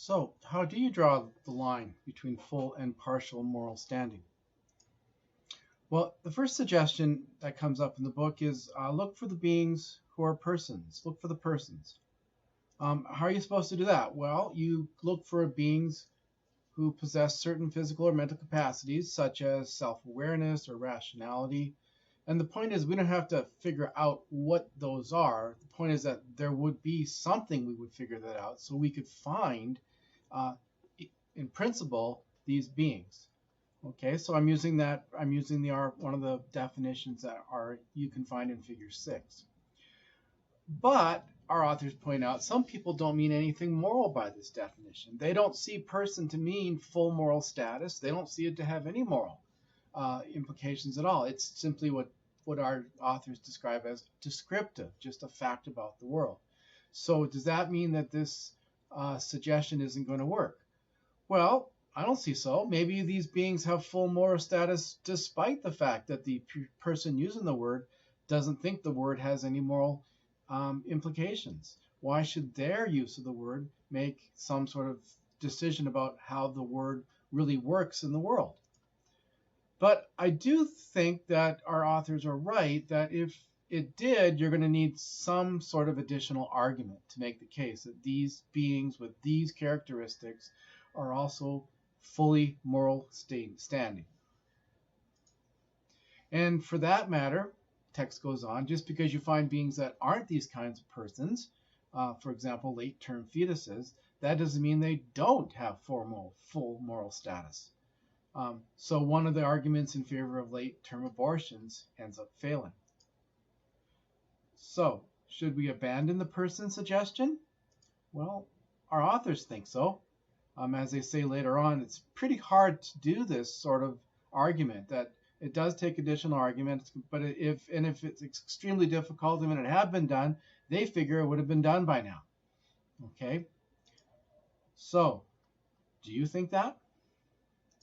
So, how do you draw the line between full and partial moral standing? Well, the first suggestion that comes up in the book is look for the beings who are persons. Look for the persons. How are you supposed to do that? Well, you look for beings who possess certain physical or mental capacities, such as self awareness or rationality. And the point is, we don't have to figure out what those are. The point is that there would be something we would figure that out so we could find, uh, in principle, these beings. Okay, so I'm using one of the definitions that are you can find in figure 6. But our authors point out some people don't mean anything moral by this definition. They don't see person to mean full moral status. They don't see it to have any moral implications at all. It's simply what our authors describe as descriptive, just a fact about the world. So does that mean that this suggestion isn't going to work? Well, I don't see so. Maybe these beings have full moral status despite the fact that the person using the word doesn't think the word has any moral implications. Why should their use of the word make some sort of decision about how the word really works in the world? But I do think that our authors are right that if it did, you're going to need some sort of additional argument to make the case that these beings with these characteristics are also fully moral standing. And for that matter, text goes on, just because you find beings that aren't these kinds of persons, for example, late-term fetuses, that doesn't mean they don't have full moral status. So one of the arguments in favor of late-term abortions ends up failing. So, should we abandon the person suggestion? Well, our authors think so. As they say later on, it's pretty hard to do this sort of argument. That it does take additional arguments, but if it's extremely difficult, and when it had been done, they figure it would have been done by now. Okay. So, do you think that?